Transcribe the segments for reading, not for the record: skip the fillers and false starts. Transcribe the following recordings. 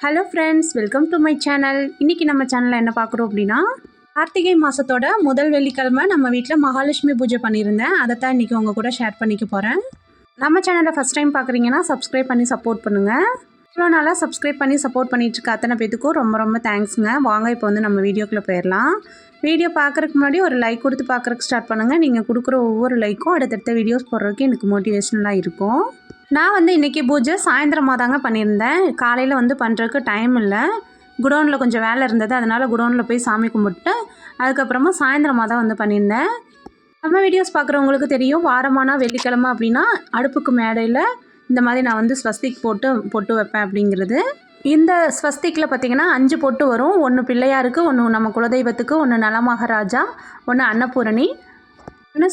Hello friends, welcome to my channel. இன்றைக்கி நம்ம சேனலில் என்ன பார்க்குறோம் அப்படின்னா, கார்த்திகை மாதத்தோட முதல் வெள்ளிக்கிழமை நம்ம வீட்டில் மகாலட்சுமி பூஜை பண்ணியிருந்தேன். அதை தான் இன்றைக்கி உங்கள் கூட ஷேர் பண்ணிக்க போகிறேன். நம்ம சேனலை ஃபஸ்ட் டைம் பார்க்குறீங்கன்னா சப்ஸ்கிரைப் பண்ணி சப்போர்ட் பண்ணுங்கள். இவ்வளோ நாளாக சப்ஸ்கிரைப் பண்ணி சப்போர்ட் பண்ணிட்டு இருக்க அத்தனை பேத்துக்கும் ரொம்ப ரொம்ப தேங்க்ஸுங்க. வாங்க இப்போ வந்து நம்ம வீடியோக்குள்ளே போயிடலாம். வீடியோ பார்க்குறதுக்கு முன்னாடி ஒரு லைக் கொடுத்து பார்க்குறதுக்கு ஸ்டார்ட் பண்ணுங்கள். நீங்கள் கொடுக்குற ஒவ்வொரு லைக்கும் அடுத்தடுத்த வீடியோஸ் போடுறதுக்கு எனக்கு மோட்டிவேஷனலாக இருக்கும். நான் வந்து இன்றைக்கி பூஜை சாயந்தரமாக தாங்க பண்ணியிருந்தேன். காலையில் வந்து பண்ணுறதுக்கு டைம் இல்லை. குடோனில் கொஞ்சம் வேலை இருந்தது, அதனால் குடோனில் போய் சாமி கும்பிட்டு அதுக்கப்புறமா சாயந்தரமாக தான் வந்து பண்ணியிருந்தேன். நம்ம வீடியோஸ் பார்க்குறவங்களுக்கு தெரியும், வாரமான வெள்ளிக்கிழமை அப்படின்னா அடுப்புக்கு மேடையில் இந்த மாதிரி நான் வந்து ஸ்வஸ்திக் பொட்டு வைப்பேன் அப்படிங்கிறது. இந்த ஸ்வஸ்திக்கில் பார்த்திங்கன்னா 5 பொட்டு வரும். ஒன்று பிள்ளையாருக்கு, ஒன்று நம்ம குலதெய்வத்துக்கு, ஒன்று நலமகாராஜா, ஒன்று அன்னபூரணி,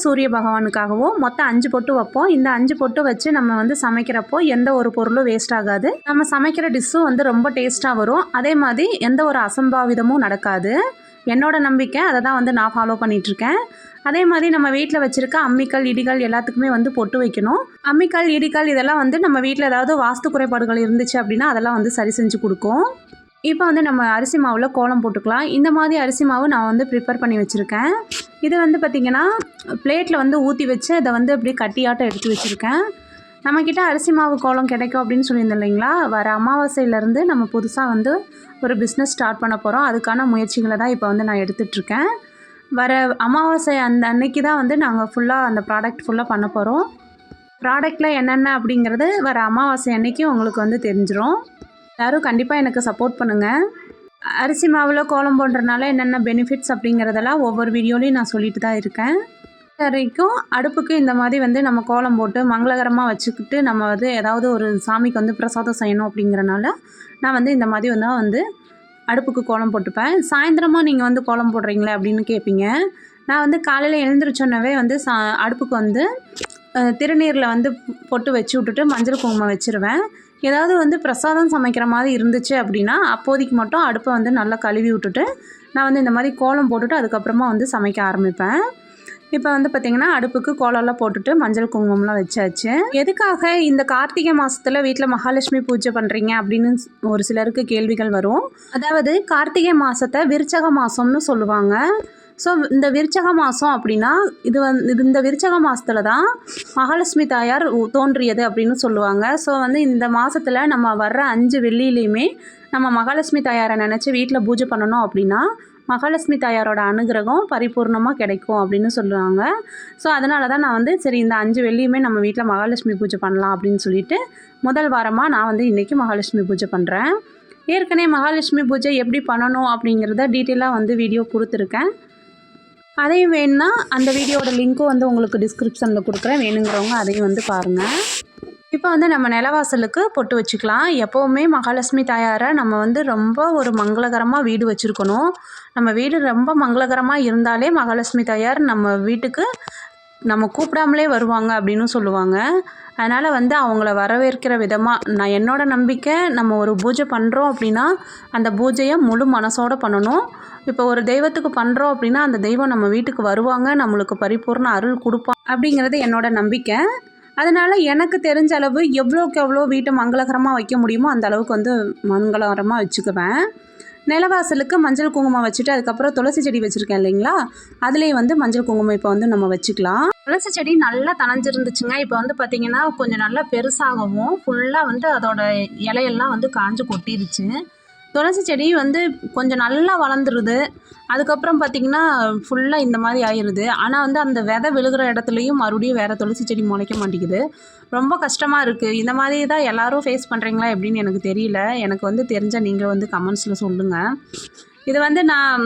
சூரிய பகவானுக்காகவும் மொத்தம் 5 பொட்டு வைப்போம். இந்த 5 பொட்டு வச்சு நம்ம வந்து சமைக்கிறப்போ எந்த ஒரு பொருளும் வேஸ்ட் ஆகாது. நம்ம சமைக்கிற டிஷ்ஷும் வந்து ரொம்ப டேஸ்ட்டாக வரும். அதே மாதிரி எந்த ஒரு அசம்பாவிதமும் நடக்காது. என்னோட நம்பிக்கை, அதை தான் வந்து நான் ஃபாலோ பண்ணிகிட்ருக்கேன். அதே மாதிரி நம்ம வீட்டில் வச்சுருக்க அம்மிக்கல், இடிகள் எல்லாத்துக்குமே வந்து பொட்டு வைக்கணும். அம்மிக்கல், இடிகள் இதெல்லாம் வந்து நம்ம வீட்டில் ஏதாவது வாஸ்து குறைபாடுகள் இருந்துச்சு அப்படின்னா அதெல்லாம் வந்து சரி செஞ்சு கொடுக்கும். இப்போ வந்து நம்ம அரிசி மாவில் கோலம் போட்டுக்கலாம். இந்த மாதிரி அரிசி மாவு நான் வந்து ப்ரிப்பேர் பண்ணி வச்சுருக்கேன். இது வந்து பார்த்திங்கன்னா பிளேட்டில் வந்து ஊற்றி வச்சு அதை வந்து அப்படியே கட்டியாட்டம் எடுத்து வச்சுருக்கேன். நம்மக்கிட்ட அரிசி மாவு கோலம் கிடைக்கும் அப்படின்னு சொல்லியிருந்தோம் இல்லைங்களா. வர அமாவாசையிலேருந்து நம்ம புதுசாக வந்து ஒரு பிஸ்னஸ் ஸ்டார்ட் பண்ண போகிறோம். அதுக்கான முயற்சிகளை தான் இப்போ வந்து நான் எடுத்துகிட்ருக்கேன். வர அமாவாசை அந்த அன்னைக்கு தான் வந்து நாங்கள் ஃபுல்லாக அந்த ப்ராடக்ட் ஃபுல்லாக பண்ண போகிறோம். ப்ராடக்டில் என்னென்ன அப்படிங்கிறது வர அமாவாசை அன்னைக்கு உங்களுக்கு வந்து தெரிஞ்சிடும். எல்லோரும் கண்டிப்பாக எனக்கு சப்போர்ட் பண்ணுங்கள். அரிசி மாவில் கோலம் போடுறதுனால என்னென்ன பெனிஃபிட்ஸ் அப்படிங்கிறதெல்லாம் ஒவ்வொரு வீடியோலையும் நான் சொல்லிட்டு தான் இருக்கேன். வரைக்கும் அடுப்புக்கு இந்த மாதிரி வந்து நம்ம கோலம் போட்டு மங்களகரமாக வச்சுக்கிட்டு நம்ம வந்து ஏதாவது ஒரு சாமிக்கு வந்து பிரசாதம் செய்யணும் அப்படிங்கிறனால நான் வந்து இந்த மாதிரி வந்து அடுப்புக்கு கோலம் போட்டுப்பேன். சாயந்தரமாக நீங்கள் வந்து கோலம் போடுறீங்களே அப்படின்னு கேட்பீங்க. நான் வந்து காலையில் எழுந்திரிச்சோன்னவே வந்து அடுப்புக்கு வந்து திருநீரில் வந்து பொட்டு வச்சு விட்டுட்டு மஞ்சள் குங்குமம் வச்சுருவேன். ஏதாவது வந்து பிரசாதம் சமைக்கிற மாதிரி இருந்துச்சு அப்படின்னா அப்போதைக்கு மட்டும் அடுப்பை வந்து நல்லா கழுவி விட்டுட்டு நான் வந்து இந்த மாதிரி கோலம் போட்டுட்டு அதுக்கப்புறமா வந்து சமைக்க ஆரம்பிப்பேன். இப்போ வந்து பார்த்திங்கன்னா அடுப்புக்கு கோலம்லாம் போட்டுட்டு மஞ்சள் குங்குமம்லாம் வச்சாச்சு. எதுக்காக இந்த கார்த்திகை மாதத்தில் வீட்டில் மகாலட்சுமி பூஜை பண்ணுறீங்க அப்படின்னு ஒரு சிலருக்கு கேள்விகள் வரும். அதாவது கார்த்திகை மாதத்தை விருச்சக மாதம்னு சொல்லுவாங்க. ஸோ இந்த விருச்சக மாதம் அப்படின்னா இந்த விருச்சக மாதத்தில் தான் மகாலட்சுமி தாயார் தோன்றியது அப்படின்னு சொல்லுவாங்க. ஸோ வந்து இந்த மாதத்தில் நம்ம வர்ற 5 வெள்ளியிலையுமே நம்ம மகாலட்சுமி தாயாரை நினச்சி வீட்டில் பூஜை பண்ணணும் அப்படின்னா மகாலட்சுமி தாயாரோட அனுகிரகம் பரிபூர்ணமாக கிடைக்கும் அப்படின்னு சொல்லுவாங்க. ஸோ அதனால தான் நான் வந்து சரி இந்த 5 வெள்ளியுமே நம்ம வீட்டில் மகாலட்சுமி பூஜை பண்ணலாம் அப்படின்னு சொல்லிட்டு முதல் வாரமாக நான் வந்து இன்றைக்கி மகாலட்சுமி பூஜை பண்ணுறேன். ஏற்கனவே மகாலட்சுமி பூஜை எப்படி பண்ணணும் அப்படிங்கிறத டீட்டெயிலாக வந்து வீடியோ கொடுத்துருக்கேன். அதையும் வேணும்னா அந்த வீடியோட லிங்க்கும் வந்து உங்களுக்கு டிஸ்கிரிப்ஷனில் கொடுக்குறேன், வேணுங்கிறவங்க அதையும் வந்து பாருங்கள். இப்போ வந்து நம்ம நிலவாசலுக்கு பொட்டு வச்சுக்கலாம். எப்போவுமே மகாலட்சுமி தாயாரை நம்ம வந்து ரொம்ப ஒரு மங்களகரமாக வீடு வச்சுருக்கணும். நம்ம வீடு ரொம்ப மங்களகரமாக இருந்தாலே மகாலட்சுமி தாயார் நம்ம வீட்டுக்கு நம்ம கூப்பிடாமலே வருவாங்க அப்படின்னு சொல்லுவாங்க. அதனால் வந்து அவங்கள வரவேற்கிற விதமாக நான் என்னோடய நம்பிக்கை, நம்ம ஒரு பூஜை பண்ணுறோம் அப்படின்னா அந்த பூஜையை முழு மனசோடு பண்ணணும். இப்போ ஒரு தெய்வத்துக்கு பண்ணுறோம் அப்படின்னா அந்த தெய்வம் நம்ம வீட்டுக்கு வருவாங்க, நம்மளுக்கு பரிபூர்ண அருள் கொடுப்பாங்க அப்படிங்கிறது என்னோடய நம்பிக்கை. அதனால் எனக்கு தெரிஞ்ச அளவு எவ்வளோக்கு எவ்வளோ வீட்டை மங்களகரமாக வைக்க முடியுமோ அந்த அளவுக்கு வந்து மங்களகரமாக வச்சுக்குவேன். நிலவாசலுக்கு மஞ்சள் குங்குமம் வச்சுட்டு அதுக்கப்புறம் துளசி செடி வச்சுருக்கேன் இல்லைங்களா, அதுலேயே வந்து மஞ்சள் குங்குமம் இப்போ வந்து நம்ம வச்சுக்கலாம். துளசி செடி நல்லா தனைஞ்சிருந்துச்சுங்க. இப்போ வந்து பார்த்திங்கன்னா கொஞ்சம் நல்லா பெருசாகவும் ஃபுல்லாக வந்து அதோட இலையெல்லாம் வந்து காஞ்சு கொட்டிருச்சு. துளசி செடி வந்து கொஞ்சம் நல்லா வளர்ந்துருது. அதுக்கப்புறம் பார்த்திங்கன்னா ஃபுல்லாக இந்த மாதிரி ஆயிடுது. ஆனால் வந்து அந்த விதை விழுகிற இடத்துலையும் மறுபடியும் வேறு துளசி செடி முளைக்க மாட்டேங்குது. ரொம்ப கஷ்டமாக இருக்குது. இந்த மாதிரி தான் எல்லோரும் ஃபேஸ் பண்ணுறீங்களா எப்படின்னு எனக்கு தெரியல. எனக்கு வந்து தெரிஞ்சால் நீங்கள் வந்து கமெண்ட்ஸில் சொல்லுங்கள். இது வந்து நான்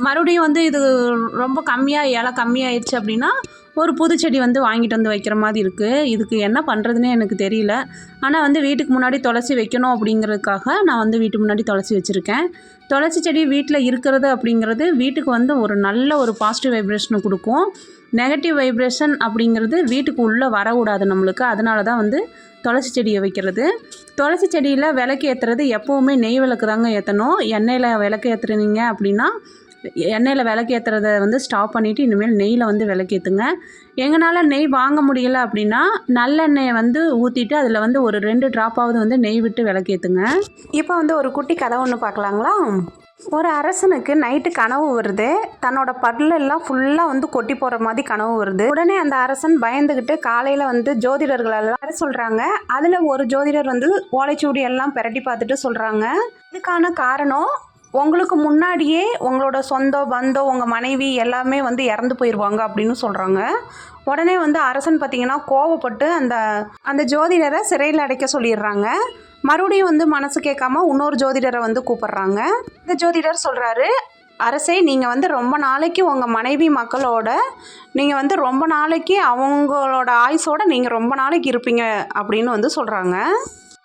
மறுபடியும் வந்து இது ரொம்ப இலை கம்மியாயிடுச்சு அப்படின்னா ஒரு புது செடி வந்து வாங்கிட்டு வந்து வைக்கிற மாதிரி இருக்குது. இதுக்கு என்ன பண்ணுறதுனே எனக்கு தெரியல. ஆனால் வந்து வீட்டுக்கு முன்னாடி துளசி வைக்கணும் அப்படிங்கிறதுக்காக நான் வந்து வீட்டுக்கு முன்னாடி துளசி வச்சுருக்கேன். துளசி செடி வீட்டில் இருக்கிறது அப்படிங்கிறது வீட்டுக்கு வந்து ஒரு நல்ல ஒரு பாசிட்டிவ் வைப்ரேஷனை கொடுக்கும். நெகட்டிவ் வைப்ரேஷன் அப்படிங்கிறது வீட்டுக்கு உள்ளே வரக்கூடாது நம்மளுக்கு. அதனால தான் வந்து துளசி செடியை வைக்கிறது. துளசி செடியில் விளக்கு ஏற்றுறது எப்போவுமே நெய் விளக்கு தாங்க ஏற்றணும். எண்ணெயில் விளக்கு ஏற்றுறீங்க அப்படின்னா எண்ணெயில் விளக்கேற்றுறத வந்து ஸ்டாப் பண்ணிவிட்டு இனிமேல் நெய்யில் வந்து விளக்கேற்றுங்க. எங்களால் நெய் வாங்க முடியலை அப்படின்னா நல்லெண்ணெயை வந்து ஊற்றிட்டு அதில் வந்து ஒரு 2 ட்ராப்பாவது வந்து நெய் விட்டு விளக்கேற்றுங்க. இப்போ வந்து ஒரு குட்டி கதை ஒன்று பார்க்கலாங்களா? ஒரு அரசனுக்கு நைட்டு கனவு வருது. தன்னோட பல்லெல்லாம் ஃபுல்லாக வந்து கொட்டி போகிற மாதிரி கனவு வருது. உடனே அந்த அரசன் பயந்துக்கிட்டு காலையில் வந்து ஜோதிடர்களெல்லாம் வர சொல்கிறாங்க. அதில் ஒரு ஜோதிடர் வந்து ஓலைச்சுவடி எல்லாம் பிரட்டி பார்த்துட்டு சொல்கிறாங்க, இதுக்கான காரணம் உங்களுக்கு முன்னாடியே உங்களோட சொந்த பந்தம் உங்கள் மனைவி எல்லாமே வந்து இறந்து போயிடுவாங்க அப்படின்னு சொல்கிறாங்க. உடனே வந்து அரசன் பார்த்திங்கன்னா கோவப்பட்டு அந்த ஜோதிடரை சிறையில் அடைக்க சொல்லிடுறாங்க. மறுபடியும் வந்து மனசு கேட்காம இன்னொரு ஜோதிடரை வந்து கூப்பிட்றாங்க. இந்த ஜோதிடர் சொல்கிறாரு, அரசே நீங்கள் வந்து ரொம்ப நாளைக்கு உங்கள் மனைவி மக்களோட நீங்கள் வந்து ரொம்ப நாளைக்கு அவங்களோட ஆயுசோடு நீங்கள் ரொம்ப நாளைக்கு இருப்பீங்க அப்படின்னு வந்து சொல்கிறாங்க.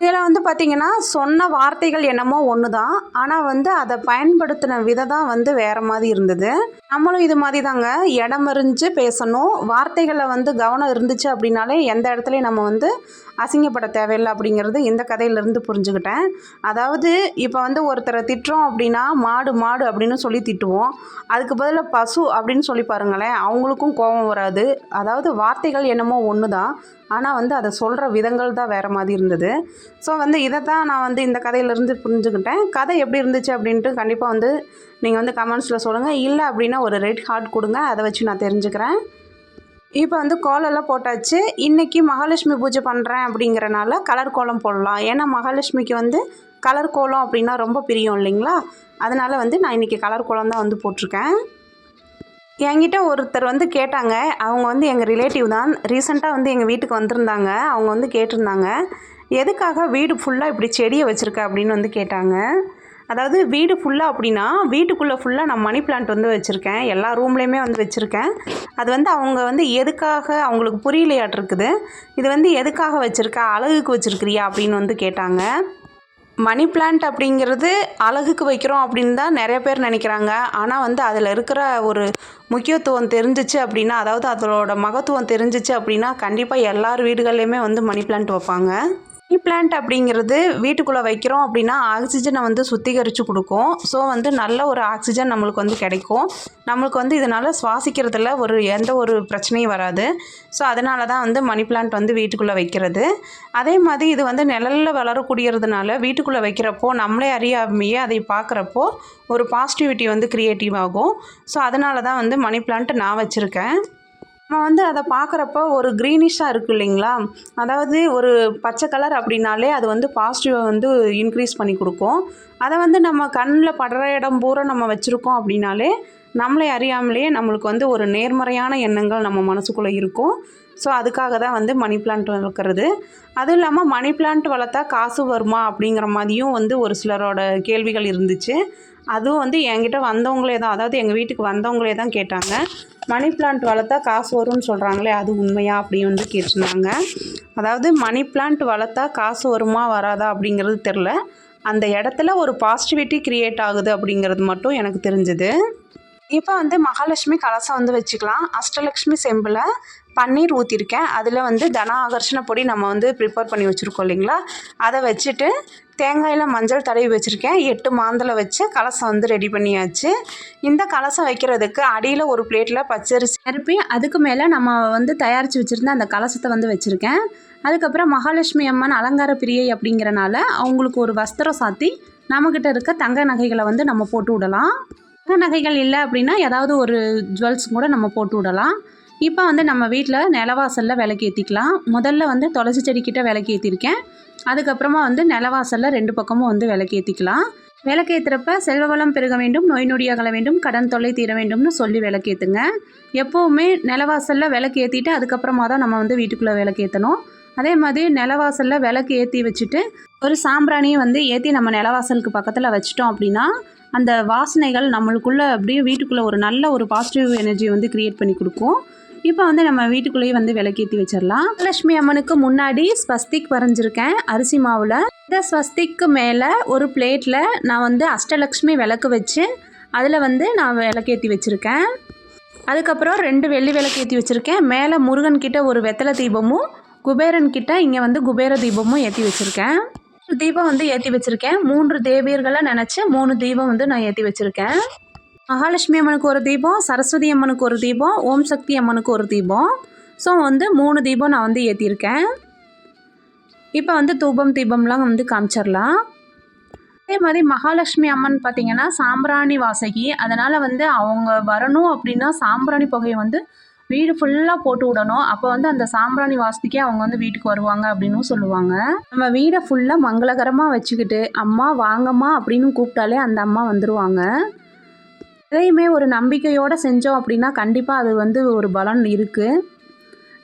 இதில் வந்து பார்த்திங்கன்னா சொன்ன வார்த்தைகள் என்னமோ ஒன்று தான், ஆனால் வந்து அதை பயன்படுத்தின விதம் தான் வந்து வேறு மாதிரி இருந்தது. நம்மளும் இது மாதிரி தாங்க இடமறிஞ்சு பேசணும். வார்த்தைகளை வந்து கவனம் இருந்துச்சு அப்படின்னாலே எந்த இடத்துலையும் நம்ம வந்து அசிங்கப்பட தேவையில்லை அப்படிங்கிறது இந்த கதையிலேருந்து புரிஞ்சுக்கிட்டேன். அதாவது இப்போ வந்து ஒருத்தரை திட்டுறோம் அப்படின்னா மாடு மாடு அப்படின்னு சொல்லி திட்டுவோம். அதுக்கு பதிலாக பசு அப்படின்னு சொல்லி பாருங்களேன், அவங்களுக்கும் கோபம் வராது. அதாவது வார்த்தைகள் என்னமோ ஒன்று தான், ஆனால் வந்து அதை சொல்கிற விதங்கள் தான் வேறு மாதிரி இருந்தது. ஸோ வந்து இதை தான் நான் வந்து இந்த கதையிலேருந்து புரிஞ்சுக்கிட்டேன். கதை எப்படி இருந்துச்சு அப்படின்ட்டு கண்டிப்பாக வந்து நீங்கள் வந்து கமெண்ட்ஸில் சொல்லுங்கள். இல்லை அப்படின்னா ஒரு ரெட் ஹார்ட் கொடுங்க, அதை வச்சு நான் தெரிஞ்சுக்கிறேன். இப்போ வந்து கோலம்லாம் போட்டாச்சு. இன்றைக்கி மகாலட்சுமி பூஜை பண்ணுறேன் அப்படிங்கிறனால கலர் கோலம் போடலாம். ஏன்னா மகாலட்சுமிக்கு வந்து கலர் கோலம் அப்படின்னா ரொம்ப பிரியம் இல்லைங்களா? அதனால் வந்து நான் இன்றைக்கி கலர் கோலம் தான் வந்து போட்டிருக்கேன். என்கிட்ட ஒருத்தர் வந்து கேட்டாங்க, அவங்க வந்து எங்கள் ரிலேட்டிவ் தான். ரீசெண்டாக வந்து எங்கள் வீட்டுக்கு வந்திருந்தாங்க. அவங்க வந்து கேட்டிருந்தாங்க, எதுக்காக வீடு ஃபுல்லாக இப்படி செடியை வச்சுருக்க அப்படின்னு வந்து கேட்டாங்க. அதாவது வீடு ஃபுல்லாக அப்படின்னா வீட்டுக்குள்ளே ஃபுல்லாக நான் மணி பிளான்ட் வந்து வச்சுருக்கேன். எல்லா ரூம்லேயுமே வந்து வச்சுருக்கேன். அது வந்து அவங்க வந்து எதுக்காக அவங்களுக்கு புரியலையாட்டிருக்குது. இது வந்து எதுக்காக வச்சுருக்க, அழகுக்கு வச்சுருக்கிறியா அப்படின்னு வந்து கேட்டாங்க. மணி பிளான்ட் அப்படிங்கிறது அழகுக்கு வைக்கிறோம் அப்படின்னு தான் நிறைய பேர் நினைக்கிறாங்க. ஆனால் வந்து அதில் இருக்கிற ஒரு முக்கியத்துவம் தெரிஞ்சிச்சு அப்படின்னா, அதாவது அதோட மகத்துவம் தெரிஞ்சிச்சு அப்படின்னா கண்டிப்பாக எல்லார் வீடுகள்லையுமே வந்து மணி பிளான்ட் வைப்பாங்க. மணி பிளான்ட் அப்படிங்கிறது வீட்டுக்குள்ளே வைக்கிறோம் அப்படின்னா ஆக்சிஜனை வந்து சுத்திகரித்து கொடுக்கும். ஸோ வந்து நல்ல ஒரு ஆக்சிஜன் நம்மளுக்கு வந்து கிடைக்கும். நம்மளுக்கு வந்து இதனால் சுவாசிக்கிறதுல எந்த ஒரு பிரச்சனையும் வராது. ஸோ அதனால தான் வந்து மணி பிளான்ட் வந்து வீட்டுக்குள்ளே வைக்கிறது. அதே மாதிரி இது வந்து நிழலில் வளரக்கூடியதுனால வீட்டுக்குள்ளே வைக்கிறப்போ நம்மளே அறியாமையே அதை பார்க்குறப்போ ஒரு பாசிட்டிவிட்டி வந்து க்ரியேட்டிவ் ஆகும். ஸோ அதனால தான் வந்து மணி பிளான்ட் நான் வச்சுருக்கேன். நம்ம வந்து அதை பார்க்குறப்போ ஒரு க்ரீனிஷாக இருக்குது இல்லைங்களா? அதாவது ஒரு பச்சை கலர் அப்படின்னாலே அது வந்து பாசிட்டிவை வந்து இன்க்ரீஸ் பண்ணி கொடுக்கும். அதை வந்து நம்ம கண்ணில் படுற இடம் பூரா நம்ம வச்சுருக்கோம் அப்படின்னாலே நம்மளே அறியாமலேயே நம்மளுக்கு வந்து ஒரு நேர்மறையான எண்ணங்கள் நம்ம மனசுக்குள்ளே இருக்கும். ஸோ அதுக்காக தான் வந்து மணி பிளான்ட் வளர்க்குறது. அதுவும் இல்லாமல் மணி பிளான்ட் வளர்த்தா காசு வருமா அப்படிங்கிற மாதிரியும் வந்து ஒரு சிலரோட கேள்விகள் இருந்துச்சு. அதுவும் வந்து என்கிட்ட வந்தவங்களே தான், அதாவது எங்கள் வீட்டுக்கு வந்தவங்களே தான் கேட்டாங்க, மணி பிளான்ட் வளர்த்தா காசு வரும்னு சொல்கிறாங்களே அது உண்மையா அப்படின்னு வந்து கேட்டிருந்தாங்க. அதாவது மணி பிளான்ட் வளர்த்தா காசு வருமா வராதா அப்படிங்கிறது தெரில, அந்த இடத்துல ஒரு பாசிட்டிவிட்டி க்ரியேட் ஆகுது அப்படிங்கிறது மட்டும் எனக்கு தெரிஞ்சுது. இப்போ வந்து மகாலட்சுமி கலசம் வந்து வச்சுக்கலாம். அஷ்டலக்ஷ்மி செம்பில் பன்னீர் ஊற்றிருக்கேன். அதில் வந்து தன ஆகர்ஷண பொடி நம்ம வந்து ப்ரிப்பேர் பண்ணி வச்சுருக்கோம் இல்லைங்களா, அதை வச்சுட்டு தேங்காயில் மஞ்சள் தடவி வச்சுருக்கேன். 8 மாந்தலை வச்சு கலசம் வந்து ரெடி பண்ணியாச்சு. இந்த கலசம் வைக்கிறதுக்கு அடியில் ஒரு பிளேட்டில் பச்சரிசி நிரப்பி அதுக்கு மேலே நம்ம வந்து தயாரித்து வச்சுருந்த அந்த கலசத்தை வந்து வச்சுருக்கேன். அதுக்கப்புறம் மகாலட்சுமி அம்மன் அலங்கார பிரியை அப்படிங்கிறனால அவங்களுக்கு ஒரு வஸ்திரம் சாத்தி நம்மக்கிட்ட இருக்க தங்க நகைகளை வந்து நம்ம போட்டு விடலாம். தங்க நகைகள் இல்லை அப்படின்னா ஏதாவது ஒரு ஜுவல்ஸ் கூட நம்ம போட்டு விடலாம். இப்போ வந்து நம்ம வீட்டில் நிலவாசலில் விளக்கேற்றிக்கலாம். முதல்ல வந்து துளசி செடிக்கிட்ட விளக்கேற்றிருக்கேன். அதுக்கப்புறமா வந்து நிலவாசலில் 2 பக்கமும் வந்து விளக்கேற்றிக்கலாம். விளக்கேற்றுறப்ப செல்வ வளம் பெருக வேண்டும், நோய் நொடி அகல வேண்டும், கடன் தொல்லை தீர வேண்டும்னு சொல்லி விளக்கேற்றுங்க. எப்போவுமே நிலவாசலில் விளக்கேற்றிட்டு அதுக்கப்புறமா தான் நம்ம வந்து வீட்டுக்குள்ளே விளக்கேற்றணும். அதே மாதிரி நிலவாசலில் விளக்கு ஏற்றி வச்சுட்டு ஒரு சாம்பிராணியை வந்து ஏற்றி நம்ம நிலவாசலுக்கு பக்கத்தில் வச்சிட்டோம் அப்படின்னா அந்த வாசனைகள் நம்மளுக்குள்ளே அப்படியே வீட்டுக்குள்ளே ஒரு நல்ல ஒரு பாசிட்டிவ் எனர்ஜி வந்து க்ரியேட் பண்ணி கொடுக்கும். இப்போ வந்து நம்ம வீட்டுக்குள்ளேயே வந்து விளக்கேற்றி வச்சிடலாம். லட்சுமி அம்மனுக்கு முன்னாடி ஸ்வஸ்திக் வரைஞ்சிருக்கேன் அரிசி மாவில். இந்த ஸ்வஸ்திக்கு மேலே ஒரு பிளேட்டில் நான் வந்து அஷ்டலக்ஷ்மி விளக்கு வச்சு அதில் வந்து நான் விளக்கேற்றி வச்சுருக்கேன். அதுக்கப்புறம் 2 வெள்ளி விளக்கேற்றி வச்சுருக்கேன். மேலே முருகன் கிட்ட ஒரு வெத்தலை தீபமும் குபேரன் கிட்ட இங்கே வந்து குபேர தீபமும் ஏற்றி வச்சுருக்கேன். தீபம் வந்து ஏற்றி வச்சுருக்கேன். 3 தேவியர்களை நினச்சி 3 தீபம் வந்து நான் ஏற்றி வச்சுருக்கேன். மகாலட்சுமி அம்மனுக்கு ஒரு தீபம், சரஸ்வதி அம்மனுக்கு ஒரு தீபம், ஓம் சக்தி அம்மனுக்கு ஒரு தீபம். ஸோ வந்து 3 தீபம் நான் வந்து ஏற்றிருக்கேன். இப்போ வந்து தீபம்லாம் வந்து காமிச்சிடலாம். அதே மாதிரி மகாலட்சுமி அம்மன் பார்த்திங்கன்னா சாம்பிராணி வாசகி. அதனால் வந்து அவங்க வரணும் அப்படின்னா சாம்பிராணி புகையை வந்து வீடு ஃபுல்லாக போட்டு விடணும். அப்போ வந்து அந்த சாம்பிராணி வாசத்துக்கே அவங்க வந்து வீட்டுக்கு வருவாங்க அப்படின்னும் சொல்லுவாங்க. நம்ம வீடை ஃபுல்லாக மங்களகரமாக வச்சுக்கிட்டு அம்மா வாங்கம்மா அப்படின்னு கூப்பிட்டாலே அந்த அம்மா வந்துடுவாங்க. எதையுமே ஒரு நம்பிக்கையோடு செஞ்சோம் அப்படின்னா கண்டிப்பாக அது வந்து ஒரு பலன் இருக்குது.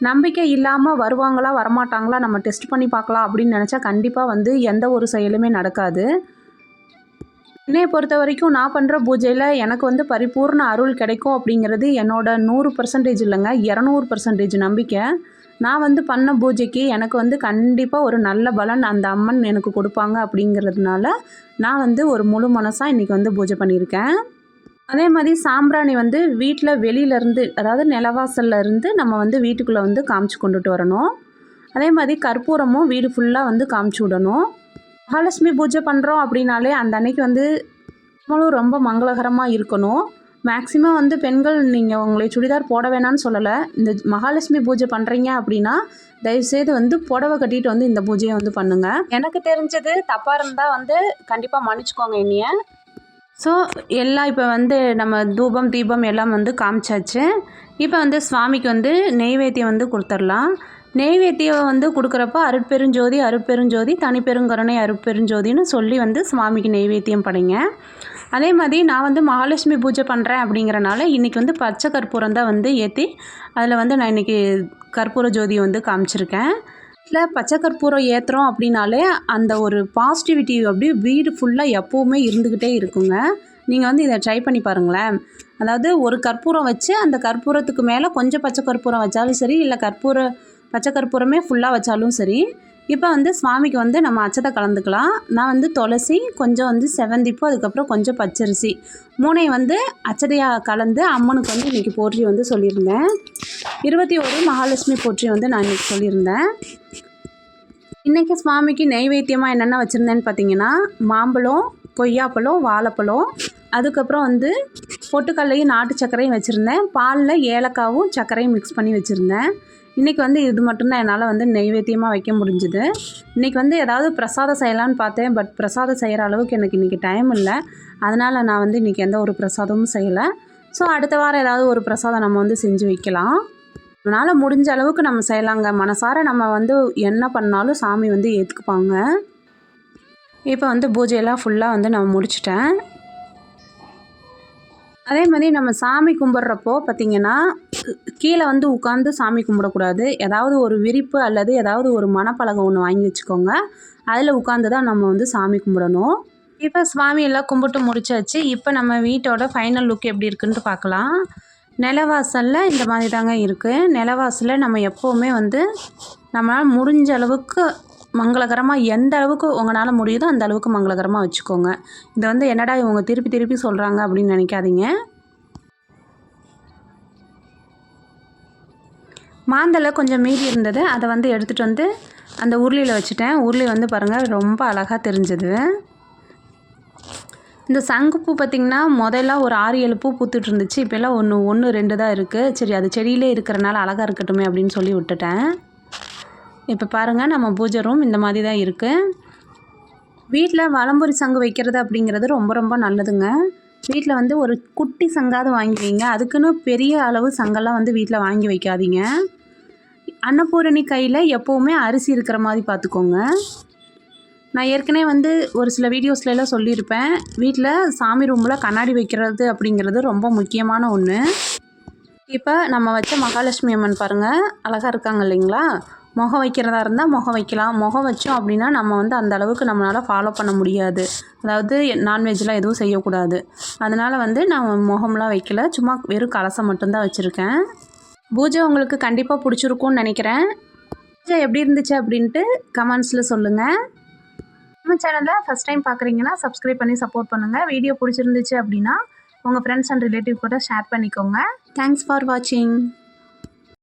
நம்பிக்கை இல்லாமல் வருவாங்களா வரமாட்டாங்களா நம்ம டெஸ்ட் பண்ணி பார்க்கலாம் அப்படின்னு நினச்சா கண்டிப்பாக வந்து எந்த ஒரு செயலுமே நடக்காது. என்னையை பொறுத்த வரைக்கும் நான் பண்ணுற பூஜையில் எனக்கு வந்து பரிபூர்ண அருள் கிடைக்கும் அப்படிங்கிறது என்னோட 100% இல்லைங்க, 200% நம்பிக்கை. நான் வந்து பண்ண பூஜைக்கு எனக்கு வந்து கண்டிப்பாக ஒரு நல்ல பலன் அந்த அம்மன் எனக்கு கொடுப்பாங்க அப்படிங்கிறதுனால நான் வந்து ஒரு முழு மனசாக இன்றைக்கி வந்து பூஜை பண்ணியிருக்கேன். அதே மாதிரி சாம்பிராணி வந்து வீட்டில் வெளியிலேருந்து, அதாவது நிலவாசல்ல இருந்து நம்ம வந்து வீட்டுக்குள்ளே வந்து காமிச்சு கொண்டுட்டு வரணும். அதே மாதிரி கற்பூரமும் வீடு ஃபுல்லாக வந்து காமிச்சு விடணும். மகாலட்சுமி பூஜை பண்ணுறோம் அப்படின்னாலே அந்த அன்னைக்கு வந்து நம்மளும் ரொம்ப மங்களகரமாக இருக்கணும். மேக்ஸிமம் வந்து பெண்கள் நீங்கள் உங்களை சுடிதார் போட வேணான்னு சொல்லலை. இந்த மகாலட்சுமி பூஜை பண்ணுறீங்க அப்படின்னா தயவுசெய்து வந்து புடவை கட்டிட்டு வந்து இந்த பூஜையை வந்து பண்ணுங்கள். எனக்கு தெரிஞ்சது தப்பாக இருந்தால் வந்து கண்டிப்பாக மன்னிச்சுக்கோங்க என்னைய. ஸோ எல்லாம் இப்போ வந்து நம்ம தீபம் எல்லாம் வந்து காமிச்சாச்சு. இப்போ வந்து சுவாமிக்கு வந்து நெய்வேத்தியம் வந்து கொடுத்துடலாம். நெய்வேத்தியம் வந்து கொடுக்குறப்ப அருட்பெருஞ்சோதி அருட்பெருஞ்சோதி தனிப்பெருங்கருணை அருட்பெருஞ்சோதின்னு சொல்லி வந்து சுவாமிக்கு நெய்வேத்தியம் படைங்க. அதே மாதிரி நான் வந்து மகாலட்சுமி பூஜை பண்ணுறேன் அப்படிங்கிறனால இன்றைக்கி வந்து பச்சை கற்பூரம் தான் வந்து ஏற்றி அதில் வந்து நான் இன்றைக்கி கற்பூர ஜோதியை வந்து காமிச்சிருக்கேன். வீட்டில் பச்சை கற்பூரம் ஏற்றுறோம் அப்படின்னாலே அந்த ஒரு பாசிட்டிவிட்டி அப்படியே வீடு ஃபுல்லாக எப்போவுமே இருந்துக்கிட்டே இருக்குங்க. நீங்கள் வந்து இதை ட்ரை பண்ணி பாருங்களேன். அதாவது ஒரு கற்பூரம் வச்சு அந்த கற்பூரத்துக்கு மேலே கொஞ்சம் பச்சை கற்பூரம் வச்சாலும் சரி, இல்லை பச்சை கற்பூரமே ஃபுல்லாக வச்சாலும் சரி. இப்போ வந்து சுவாமிக்கு வந்து நம்ம அச்சதை கலந்துக்கலாம். நான் வந்து துளசி, கொஞ்சம் வந்து செவந்திப்பூ, அதுக்கப்புறம் கொஞ்சம் பச்சரிசி 3ஐயும் வந்து அச்சதையாக கலந்து அம்மனுக்கு வந்து இன்றைக்கி போற்றி வந்து சொல்லியிருந்தேன். 21 மகாலட்சுமி போற்றி வந்து நான் இன்றைக்கி சொல்லியிருந்தேன். இன்றைக்கி சுவாமிக்கு நெய்வேத்தியமாக என்னென்ன வச்சுருந்தேன்னு பார்த்தீங்கன்னா, மாம்பழம், கொய்யாப்பழம், வாழைப்பழம், அதுக்கப்புறம் வந்து பொட்டுக்கல்லையும் நாட்டு சர்க்கரையும் வச்சுருந்தேன். பாலில் ஏலக்காவும் சர்க்கரையும் மிக்ஸ் பண்ணி வச்சுருந்தேன். இன்றைக்கி வந்து இது மட்டும்தான் என்னால் வந்து நெய்வேத்தியமாக வைக்க முடிஞ்சுது. இன்றைக்கி வந்து ஏதாவது பிரசாதம் செய்யலான்னு பார்த்தேன். பட் பிரசாதம் செய்கிற அளவுக்கு எனக்கு இன்றைக்கி டைம் இல்லை. அதனால் நான் வந்து இன்றைக்கி எந்த ஒரு பிரசாதமும் செய்யலை. ஸோ அடுத்த வாரம் ஏதாவது ஒரு பிரசாதம் நம்ம வந்து செஞ்சு வைக்கலாம். அதனால் முடிஞ்ச அளவுக்கு நம்ம செய்யலாங்க. மனசார நம்ம வந்து என்ன பண்ணாலும் சாமி வந்து ஏற்றுக்குப்பாங்க. இப்போ வந்து பூஜையெல்லாம் ஃபுல்லாக வந்து நான் முடிச்சிட்டேன். அதே மாதிரி நம்ம சாமி கும்பிட்றப்போ பார்த்திங்கன்னா கீழே வந்து உட்காந்து சாமி கும்பிடக்கூடாது. ஏதாவது ஒரு விரிப்பு அல்லது ஏதாவது ஒரு மணப்பலகை ஒன்று வாங்கி வச்சுக்கோங்க. அதில் உட்காந்து தான் நம்ம வந்து சாமி கும்பிடணும். இப்போ சுவாமி எல்லாம் கும்பிட்டு முடிச்சாச்சு. இப்போ நம்ம வீட்டோட ஃபைனல் லுக் எப்படி இருக்குன்ட்டு பார்க்கலாம். நிலவாசலில் இந்த மாதிரி தாங்க இருக்குது. நிலவாசலில் நம்ம எப்போவுமே வந்து நம்மளால் முடிஞ்ச அளவுக்கு மங்களகரமாக எந்த அளவுக்கு உங்களால் முடியுதோ அந்த அளவுக்கு மங்களகரமாக வச்சுக்கோங்க. இதை வந்து என்னடா இவங்க திருப்பி திருப்பி சொல்கிறாங்க அப்படின்னு நினைக்காதீங்க. மாந்தலை கொஞ்சம் மீதி இருந்தது, அதை வந்து எடுத்துகிட்டு வந்து அந்த உருளியில் வச்சுட்டேன். உருளி வந்து பாருங்கள் ரொம்ப அழகாக தெரிஞ்சுது. இந்த சங்குப்பூ பார்த்திங்கன்னா முதல்ல ஒரு 6-7 பூ பூத்துட்டு இருந்துச்சு. இப்போல்லாம் 1 2 தான் இருக்குது. சரி அது செடியிலே இருக்கிறனால அழகாக இருக்கட்டுமே அப்படின்னு சொல்லி விட்டுட்டேன். இப்போ பாருங்கள் நம்ம பூஜை ரூம் இந்த மாதிரி தான் இருக்குது. வீட்டில் வலம்புரி சங்கு வைக்கிறது அப்படிங்கிறது ரொம்ப ரொம்ப நல்லதுங்க. வீட்டில் வந்து ஒரு குட்டி சங்காவது வாங்கி வைங்க. அதுக்குன்னு பெரிய அளவு சங்கெல்லாம் வந்து வீட்டில் வாங்கி வைக்காதீங்க. அன்னபூரணி கையில் எப்போவுமே அரிசி இருக்கிற மாதிரி பார்த்துக்கோங்க. நான் ஏற்கனவே வந்து ஒரு சில வீடியோஸ்லாம் சொல்லியிருப்பேன். வீட்டில் சாமி ரூமில் கண்ணாடி வைக்கிறது அப்படிங்கிறது ரொம்ப முக்கியமான ஒன்று. இப்போ நம்ம வச்ச மகாலட்சுமி அம்மன் பாருங்கள் அழகாக இருக்காங்க இல்லைங்களா? முகம் வைக்கிறதா இருந்தால் முகம் வைக்கலாம். முகம் வச்சோம் அப்படின்னா நம்ம வந்து அந்த அளவுக்கு நம்மளால் ஃபாலோ பண்ண முடியாது. அதாவது நான்வெஜ்லாம் எதுவும் செய்யக்கூடாது. அதனால் வந்து நான் முகம்லாம் வைக்கல, சும்மா வெறும் கலசம் மட்டும்தான் வச்சுருக்கேன். பூஜை உங்களுக்கு கண்டிப்பாக பிடிச்சிருக்கும்னு நினைக்கிறேன். பூஜை எப்படி இருந்துச்சு அப்படின்ட்டு கமெண்ட்ஸில் சொல்லுங்கள். நம்ம சேனலில் ஃபஸ்ட் டைம் பார்க்குறீங்கன்னா சப்ஸ்கிரைப் பண்ணி சப்போர்ட் பண்ணுங்கள். வீடியோ பிடிச்சிருந்துச்சு அப்படின்னா உங்கள் ஃப்ரெண்ட்ஸ் அண்ட் ரிலேட்டிவ் கூட ஷேர் பண்ணிக்கோங்க. தேங்க்ஸ் ஃபார் வாட்சிங்.